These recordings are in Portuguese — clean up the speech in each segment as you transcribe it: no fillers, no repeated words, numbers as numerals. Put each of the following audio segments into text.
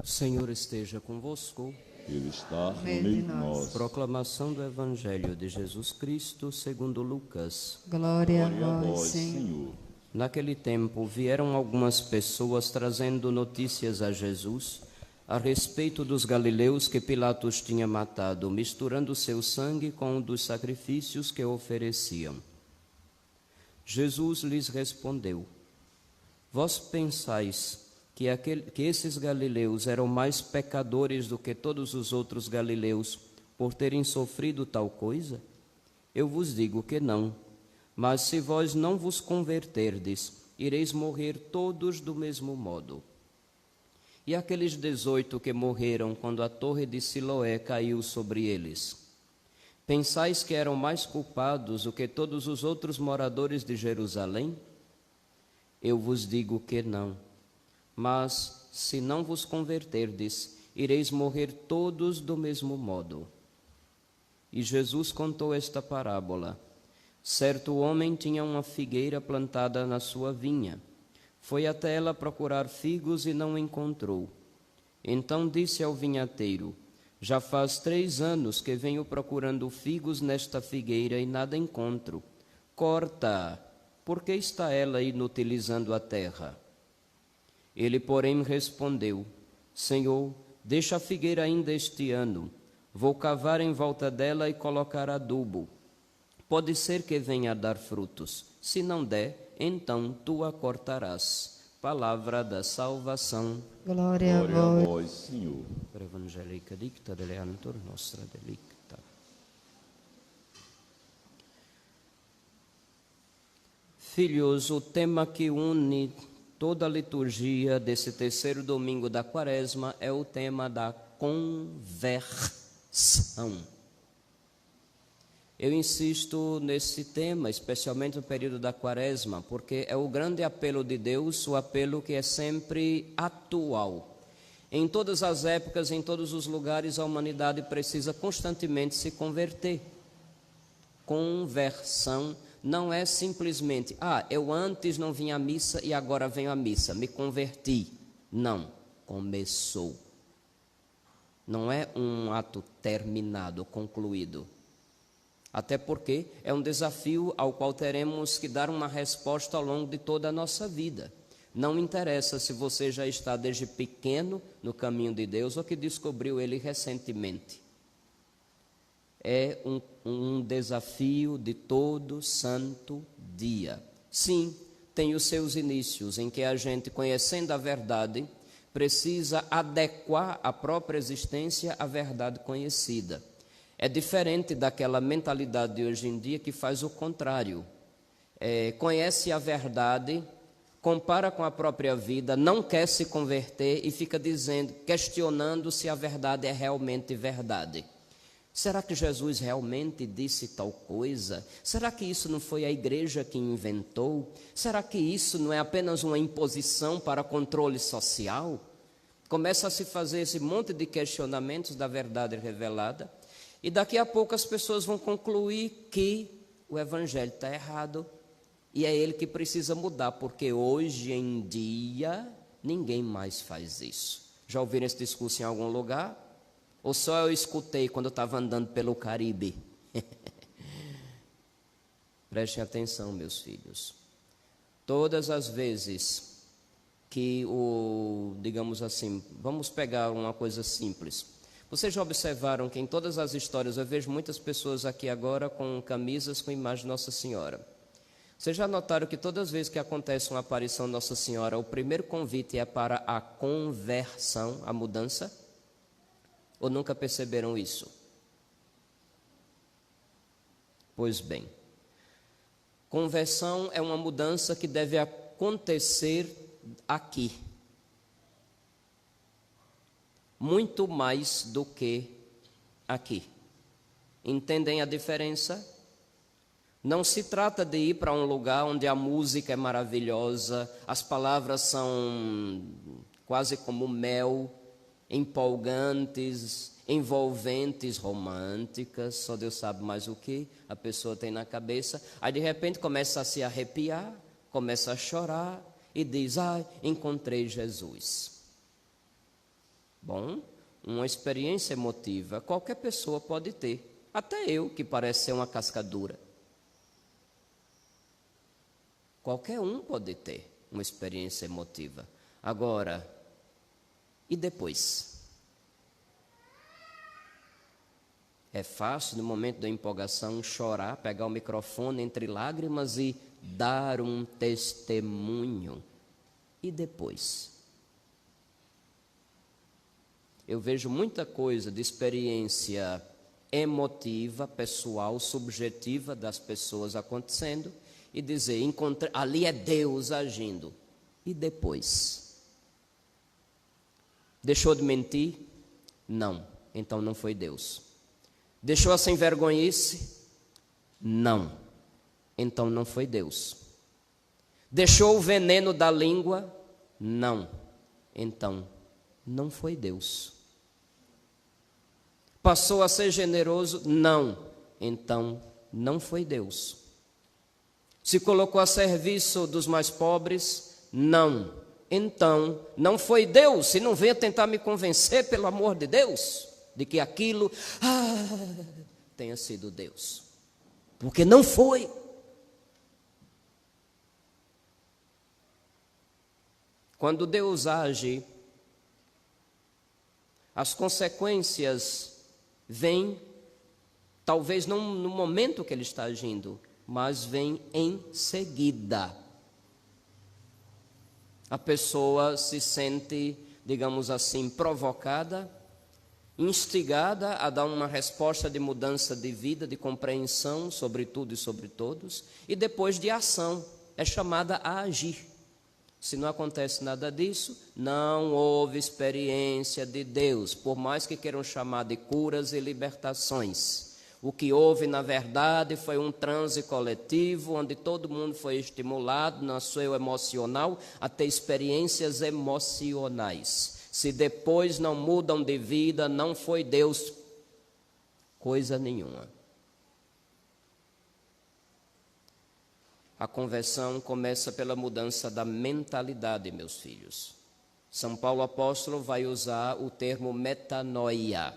O Senhor esteja convosco. Ele está no meio de nós. Proclamação do Evangelho de Jesus Cristo segundo Lucas. Glória a Glória a vós, vós, Senhor. Senhor. Naquele tempo vieram algumas pessoas trazendo notícias a Jesus a respeito dos galileus que Pilatos tinha matado, misturando seu sangue com o dos sacrifícios que ofereciam. Jesus lhes respondeu: Vós pensais que esses galileus eram mais pecadores do que todos os outros galileus por terem sofrido tal coisa? Eu vos digo que não. Mas se vós não vos converterdes, ireis morrer todos do mesmo modo. E aqueles 18 que morreram quando a torre de Siloé caiu sobre eles? Pensais que eram mais culpados do que todos os outros moradores de Jerusalém? Eu vos digo que não. Mas, se não vos converterdes, ireis morrer todos do mesmo modo. E Jesus contou esta parábola. Certo homem tinha uma figueira plantada na sua vinha. Foi até ela procurar figos e não encontrou. Então disse ao vinhateiro: Já faz 3 anos que venho procurando figos nesta figueira e nada encontro. Corta-a, porque está ela inutilizando a terra? Ele, porém, respondeu: Senhor, deixa a figueira ainda este ano. Vou cavar em volta dela e colocar adubo. Pode ser que venha a dar frutos. Se não der, então tu a cortarás. Palavra da salvação. Glória a Glória a vós. vós, Senhor. Per Evangelica dicta deleantur nostra delicta. Filhos, o tema que une toda a liturgia desse terceiro domingo da Quaresma é o tema da conversão. Eu insisto nesse tema, especialmente no período da Quaresma, porque é o grande apelo de Deus, o apelo que é sempre atual. Em todas as épocas, em todos os lugares, a humanidade precisa constantemente se converter. Conversão não é simplesmente, eu antes não vinha à missa e agora venho à missa, me converti. Não, começou. Não é um ato terminado, concluído. Até porque é um desafio ao qual teremos que dar uma resposta ao longo de toda a nossa vida. Não interessa se você já está desde pequeno no caminho de Deus ou que descobriu ele recentemente. É um desafio de todo santo dia. Sim, tem os seus inícios em que a gente, conhecendo a verdade, precisa adequar a própria existência à verdade conhecida. É diferente daquela mentalidade de hoje em dia que faz o contrário. Conhece a verdade, compara com a própria vida, não quer se converter e fica dizendo, questionando se a verdade é realmente verdade. Será que Jesus realmente disse tal coisa? Será que isso não foi a igreja que inventou? Será que isso não é apenas uma imposição para controle social? Começa a se fazer esse monte de questionamentos da verdade revelada. E daqui a pouco as pessoas vão concluir que o evangelho está errado e é ele que precisa mudar, porque hoje em dia ninguém mais faz isso. Já ouviram esse discurso em algum lugar? Ou só eu escutei quando eu estava andando pelo Caribe? Prestem atenção, meus filhos. Todas as vezes que digamos assim, vamos pegar uma coisa simples. Vocês já observaram que em todas as histórias, eu vejo muitas pessoas aqui agora com camisas com imagem de Nossa Senhora. Vocês já notaram que todas as vezes que acontece uma aparição de Nossa Senhora, o primeiro convite é para a conversão, a mudança? Ou nunca perceberam isso? Pois bem, conversão é uma mudança que deve acontecer aqui. Muito mais do que aqui. Entendem a diferença? Não se trata de ir para um lugar onde a música é maravilhosa, as palavras são quase como mel, empolgantes, envolventes, românticas, só Deus sabe mais o que a pessoa tem na cabeça. Aí de repente começa a se arrepiar, começa a chorar e diz: encontrei Jesus. Bom, uma experiência emotiva qualquer pessoa pode ter, até eu, que parece ser uma cascadura. Qualquer um pode ter uma experiência emotiva. Agora, e depois? É fácil, no momento da empolgação, chorar, pegar o microfone entre lágrimas e dar um testemunho. E depois? Eu vejo muita coisa de experiência emotiva, pessoal, subjetiva das pessoas acontecendo e dizer, ali é Deus agindo. E depois? Deixou de mentir? Não. Então não foi Deus. Deixou a sem vergonhice? Não. Então não foi Deus. Deixou o veneno da língua? Não. Então não foi Deus. Passou a ser generoso? Não. Então não foi Deus. Se colocou a serviço dos mais pobres? Não. Então não foi Deus. Se não venha tentar me convencer, pelo amor de Deus, de que aquilo tenha sido Deus, porque não foi. Quando Deus age, as consequências vêm, talvez não no momento que Ele está agindo, mas vêm em seguida. A pessoa se sente, digamos assim, provocada, instigada a dar uma resposta de mudança de vida, de compreensão sobre tudo e sobre todos, e depois de ação, é chamada a agir. Se não acontece nada disso, não houve experiência de Deus, por mais que queiram chamar de curas e libertações. O que houve, na verdade, foi um transe coletivo, onde todo mundo foi estimulado no seu emocional a ter experiências emocionais. Se depois não mudam de vida, não foi Deus coisa nenhuma. A conversão começa pela mudança da mentalidade, meus filhos. São Paulo apóstolo vai usar o termo metanoia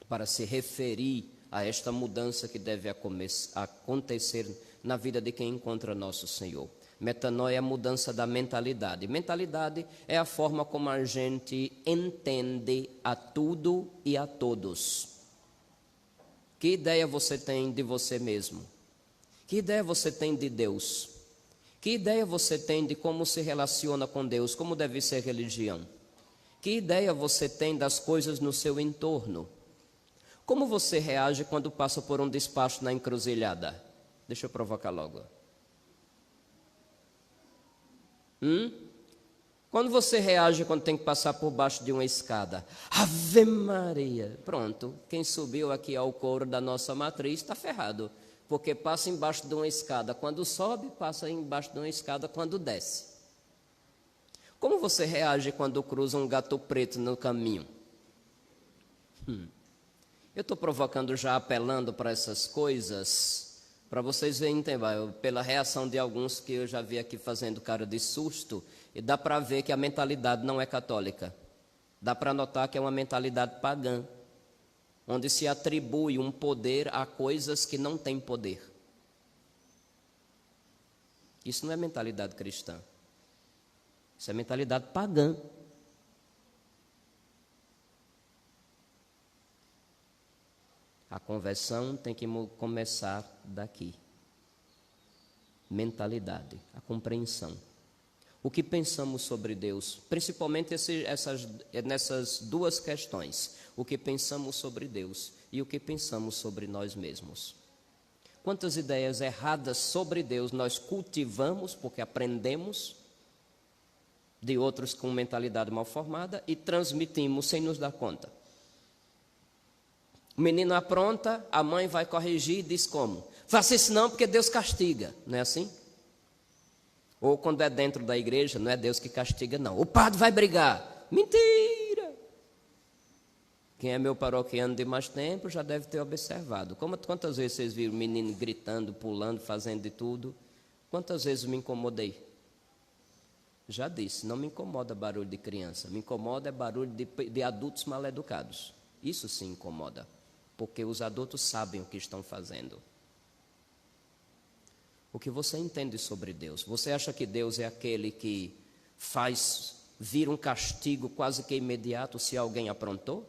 para se referir a esta mudança que deve acontecer na vida de quem encontra nosso Senhor. Metanoia é a mudança da mentalidade. Mentalidade é a forma como a gente entende a tudo e a todos. Que ideia você tem de você mesmo? Que ideia você tem de Deus? Que ideia você tem de como se relaciona com Deus? Como deve ser religião? Que ideia você tem das coisas no seu entorno? Como você reage quando passa por um despacho na encruzilhada? Deixa eu provocar logo. Quando você reage quando tem que passar por baixo de uma escada? Ave Maria! Pronto, quem subiu aqui ao coro da nossa matriz está ferrado. Porque passa embaixo de uma escada quando sobe, passa embaixo de uma escada quando desce. Como você reage quando cruza um gato preto no caminho? Eu estou provocando já, apelando para essas coisas, para vocês verem, pela reação de alguns que eu já vi aqui fazendo cara de susto, e dá para ver que a mentalidade não é católica. Dá para notar que é uma mentalidade pagã, onde se atribui um poder a coisas que não têm poder. Isso não é mentalidade cristã. Isso é mentalidade pagã. A conversão tem que começar daqui. Mentalidade, a compreensão. O que pensamos sobre Deus, principalmente nessas duas questões. O que pensamos sobre Deus e o que pensamos sobre nós mesmos. Quantas ideias erradas sobre Deus nós cultivamos, porque aprendemos de outros com mentalidade mal formada e transmitimos sem nos dar conta. O menino apronta, a mãe vai corrigir e diz como? Faça isso não, porque Deus castiga. Não é assim? Ou quando é dentro da igreja, não é Deus que castiga, não. O padre vai brigar. Mentira! Quem é meu paroquiano de mais tempo já deve ter observado. Quantas vezes vocês viram o menino gritando, pulando, fazendo de tudo? Quantas vezes me incomodei? Já disse, não me incomoda barulho de criança, me incomoda é barulho de adultos mal educados. Isso sim incomoda, porque os adultos sabem o que estão fazendo. O que você entende sobre Deus? Você acha que Deus é aquele que faz vir um castigo quase que imediato se alguém aprontou?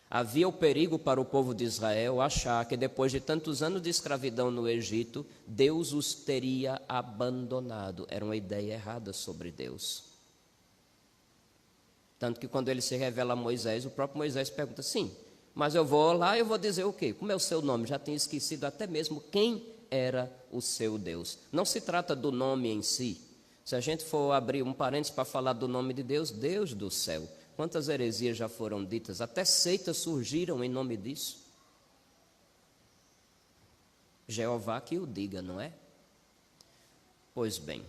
Havia o perigo para o povo de Israel achar que depois de tantos anos de escravidão no Egito, Deus os teria abandonado. Era uma ideia errada sobre Deus. Tanto que quando ele se revela a Moisés, o próprio Moisés pergunta, sim, mas eu vou lá e eu vou dizer o quê? Como é o seu nome? Já tinha esquecido até mesmo quem era o seu Deus. Não se trata do nome em si. Se a gente for abrir um parênteses para falar do nome de Deus, Deus do céu. Quantas heresias já foram ditas? Até seitas surgiram em nome disso. Jeová que o diga, não é? Pois bem,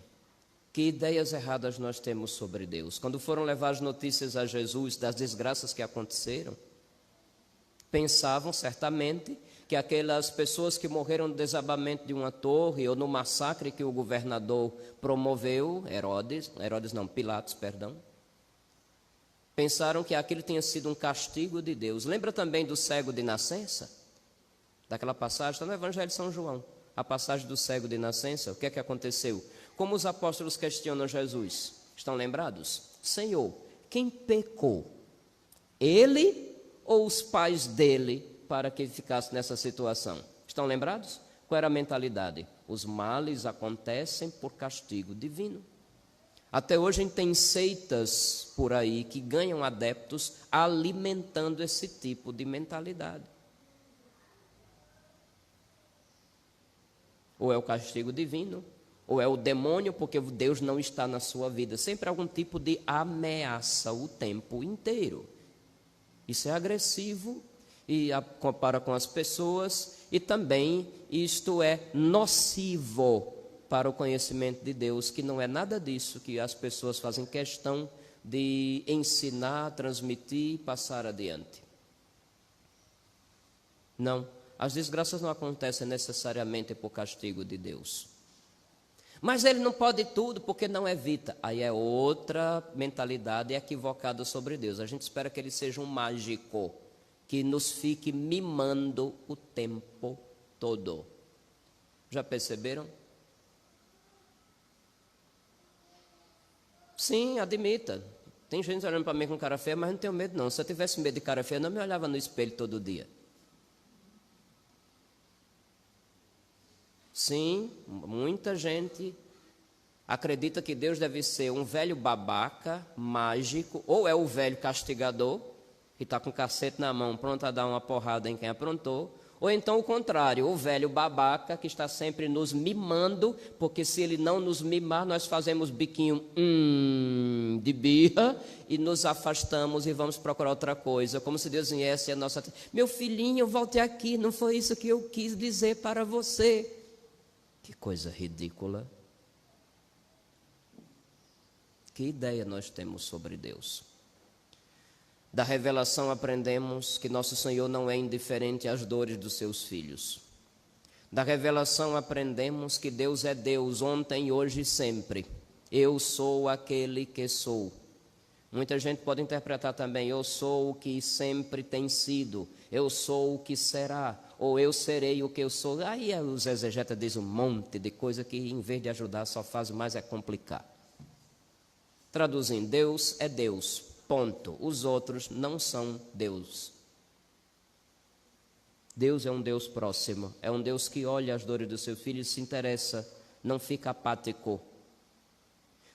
que ideias erradas nós temos sobre Deus? Quando foram levar as notícias a Jesus das desgraças que aconteceram, pensavam certamente que aquelas pessoas que morreram no desabamento de uma torre ou no massacre que o governador promoveu, Pilatos, pensaram que aquilo tinha sido um castigo de Deus. Lembra também do cego de nascença? Daquela passagem, está no Evangelho de São João, a passagem do cego de nascença. O que é que aconteceu? Como os apóstolos questionam Jesus? Estão lembrados? Senhor, quem pecou? Ele ou os pais dele para que ele ficasse nessa situação? Estão lembrados? Qual era a mentalidade? Os males acontecem por castigo divino. Até hoje a gente tem seitas por aí que ganham adeptos alimentando esse tipo de mentalidade. Ou é o castigo divino, ou é o demônio, porque Deus não está na sua vida. Sempre algum tipo de ameaça o tempo inteiro. Isso é agressivo e compara com as pessoas, e também isto é nocivo para o conhecimento de Deus, que não é nada disso que as pessoas fazem questão de ensinar, transmitir e passar adiante. Não, as desgraças não acontecem necessariamente por castigo de Deus. Mas ele não pode tudo porque não evita. Aí é outra mentalidade equivocada sobre Deus. A gente espera que ele seja um mágico, que nos fique mimando o tempo todo. Já perceberam? Sim, admita. Tem gente olhando para mim com cara feia, mas não tenho medo não. Se eu tivesse medo de cara feia, eu não me olhava no espelho todo dia. Sim, muita gente acredita que Deus deve ser um velho babaca, mágico, ou é o velho castigador, que está com o cacete na mão, pronto a dar uma porrada em quem aprontou, ou então o contrário, o velho babaca que está sempre nos mimando, porque se ele não nos mimar, nós fazemos biquinho de birra e nos afastamos e vamos procurar outra coisa, como se Deus viesse a nossa... Meu filhinho, volte aqui, não foi isso que eu quis dizer para você. Que coisa ridícula. Que ideia nós temos sobre Deus? Da revelação aprendemos que nosso Senhor não é indiferente às dores dos seus filhos. Da revelação aprendemos que Deus é Deus ontem, hoje e sempre. Eu sou aquele que sou. Muita gente pode interpretar também, eu sou o que sempre tem sido, eu sou o que será, ou eu serei o que eu sou. Aí os exegetas dizem um monte de coisa que em vez de ajudar só faz mais é complicar. Traduzindo, Deus é Deus. Ponto. Os outros não são Deus. Deus é um Deus próximo. É um Deus que olha as dores dos seus filhos e se interessa, não fica apático.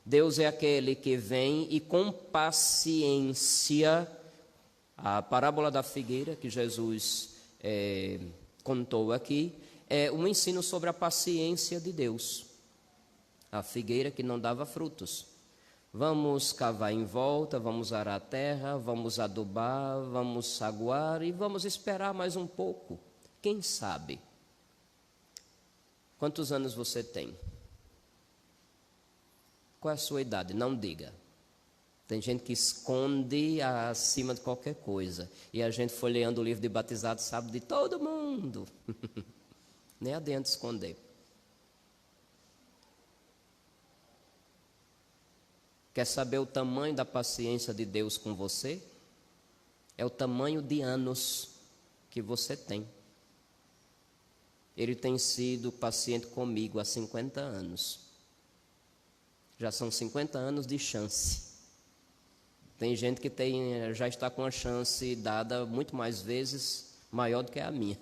Deus é aquele que vem e com paciência, a parábola da figueira que Jesus contou aqui, é um ensino sobre a paciência de Deus. A figueira que não dava frutos. Vamos cavar em volta, vamos arar a terra, vamos adubar, vamos aguar e vamos esperar mais um pouco. Quem sabe? Quantos anos você tem? Qual é a sua idade? Não diga. Tem gente que esconde acima de qualquer coisa. E a gente folheando o livro de batizado sabe de todo mundo. Nem adianta esconder. Quer saber o tamanho da paciência de Deus com você? É o tamanho de anos que você tem. Ele tem sido paciente comigo há 50 anos. Já são 50 anos de chance. Tem gente que já está com a chance dada muito mais vezes maior do que a minha.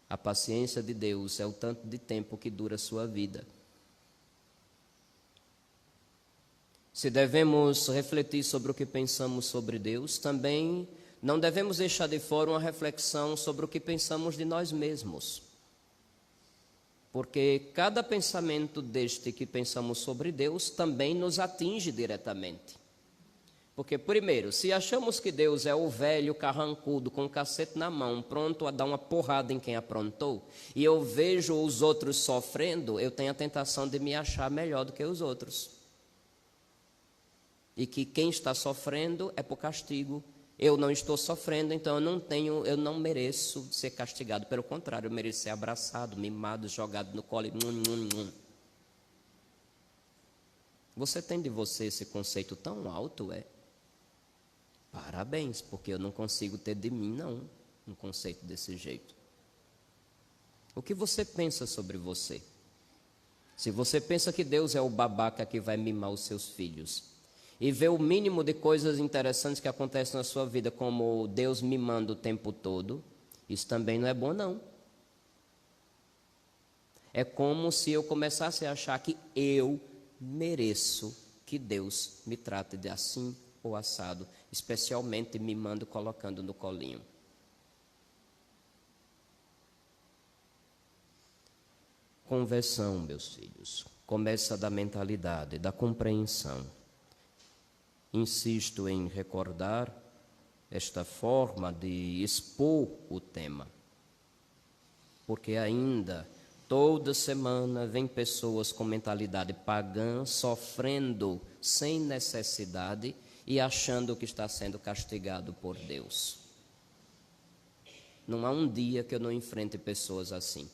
A paciência de Deus é o tanto de tempo que dura a sua vida. Se devemos refletir sobre o que pensamos sobre Deus, também não devemos deixar de fora uma reflexão sobre o que pensamos de nós mesmos. Porque cada pensamento deste que pensamos sobre Deus também nos atinge diretamente. Porque, primeiro, se achamos que Deus é o velho carrancudo com o cacete na mão, pronto a dar uma porrada em quem aprontou, e eu vejo os outros sofrendo, eu tenho a tentação de me achar melhor do que os outros. E que quem está sofrendo é por castigo. Eu não estou sofrendo, então eu não mereço ser castigado. Pelo contrário, eu mereço ser abraçado, mimado, jogado no colo. Você tem de você esse conceito tão alto, é? Parabéns, porque eu não consigo ter de mim, não, um conceito desse jeito. O que você pensa sobre você? Se você pensa que Deus é o babaca que vai mimar os seus filhos, e vê o mínimo de coisas interessantes que acontecem na sua vida, como Deus mimando o tempo todo, isso também não é bom, não. É como se eu começasse a achar que eu mereço que Deus me trate de assim ou assado, especialmente mimando, colocando no colinho. Conversão, meus filhos, começa da mentalidade, da compreensão. Insisto em recordar esta forma de expor o tema, porque ainda toda semana vem pessoas com mentalidade pagã, sofrendo sem necessidade e achando que está sendo castigado por Deus. Não há um dia que eu não enfrente pessoas assim.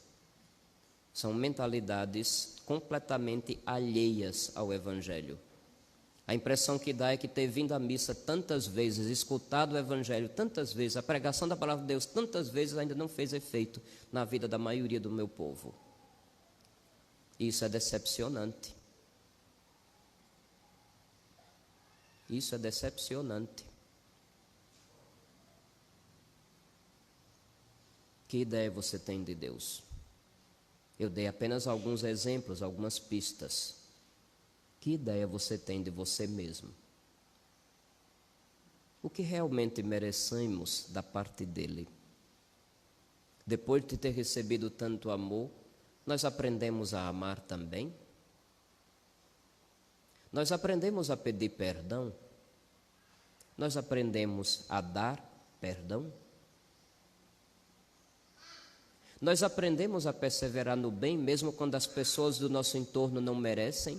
São mentalidades completamente alheias ao Evangelho. A impressão que dá é que ter vindo à missa tantas vezes, escutado o Evangelho tantas vezes, a pregação da palavra de Deus tantas vezes, ainda não fez efeito na vida da maioria do meu povo. Isso é decepcionante. Isso é decepcionante. Que ideia você tem de Deus? Eu dei apenas alguns exemplos, algumas pistas. Que ideia você tem de você mesmo? O que realmente merecemos da parte dele? Depois de ter recebido tanto amor, nós aprendemos a amar também? Nós aprendemos a pedir perdão? Nós aprendemos a dar perdão? Nós aprendemos a perseverar no bem, mesmo quando as pessoas do nosso entorno não merecem?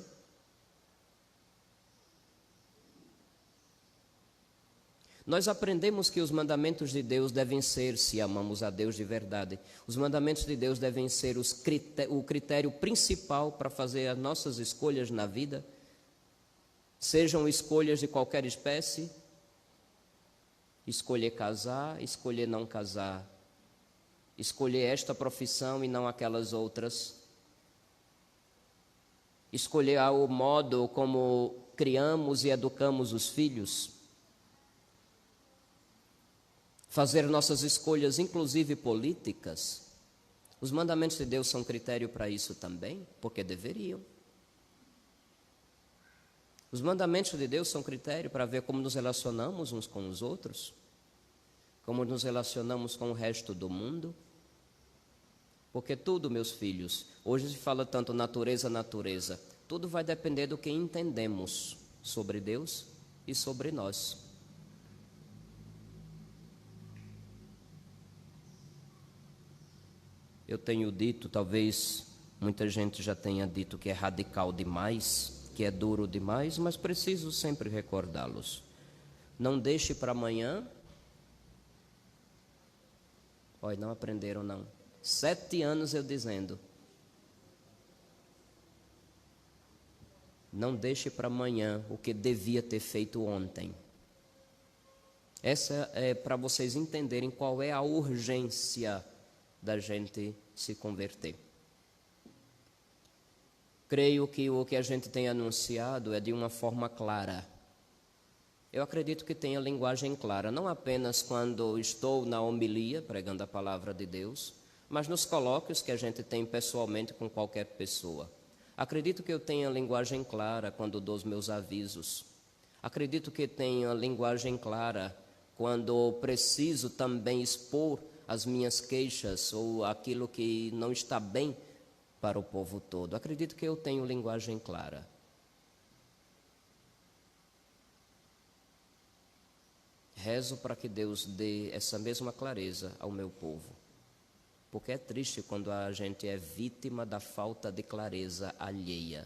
Nós aprendemos que os mandamentos de Deus devem ser, se amamos a Deus de verdade, os mandamentos de Deus devem ser o critério principal para fazer as nossas escolhas na vida, sejam escolhas de qualquer espécie, escolher casar, escolher não casar, escolher esta profissão e não aquelas outras, escolher o modo como criamos e educamos os filhos, fazer nossas escolhas, inclusive políticas. Os mandamentos de Deus são critério para isso também, porque deveriam. Os mandamentos de Deus são critério para ver como nos relacionamos uns com os outros, como nos relacionamos com o resto do mundo. Porque tudo, meus filhos, hoje se fala tanto natureza, tudo vai depender do que entendemos sobre Deus e sobre nós. Eu tenho dito, talvez muita gente já tenha dito que é radical demais, que é duro demais, mas preciso sempre recordá-los. Não deixe para amanhã. Olha, não aprenderam não. 7 anos eu dizendo. Não deixe para amanhã o que devia ter feito ontem. Essa é para vocês entenderem qual é a urgência da gente se converter. Creio que o que a gente tem anunciado é de uma forma clara. Eu acredito que tenha linguagem clara, não apenas quando estou na homilia, pregando a palavra de Deus, mas nos colóquios que a gente tem pessoalmente com qualquer pessoa. Acredito que eu tenha linguagem clara quando dou os meus avisos. Acredito que tenha linguagem clara quando preciso também expor as minhas queixas ou aquilo que não está bem para o povo todo. Acredito que eu tenho linguagem clara. Rezo para que Deus dê essa mesma clareza ao meu povo. Porque é triste quando a gente é vítima da falta de clareza alheia.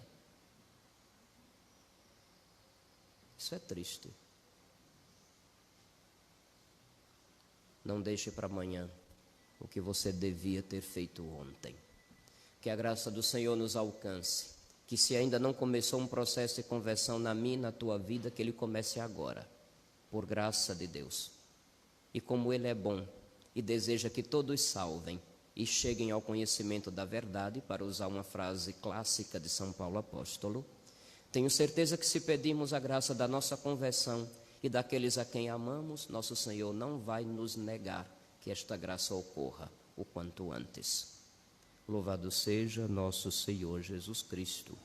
Isso é triste. Não deixe para amanhã o que você devia ter feito ontem. Que a graça do Senhor nos alcance. Que se ainda não começou um processo de conversão na minha e na tua vida, que ele comece agora. Por graça de Deus. E como Ele é bom e deseja que todos salvem e cheguem ao conhecimento da verdade, para usar uma frase clássica de São Paulo apóstolo, tenho certeza que se pedirmos a graça da nossa conversão e daqueles a quem amamos, nosso Senhor não vai nos negar que esta graça ocorra o quanto antes. Louvado seja nosso Senhor Jesus Cristo.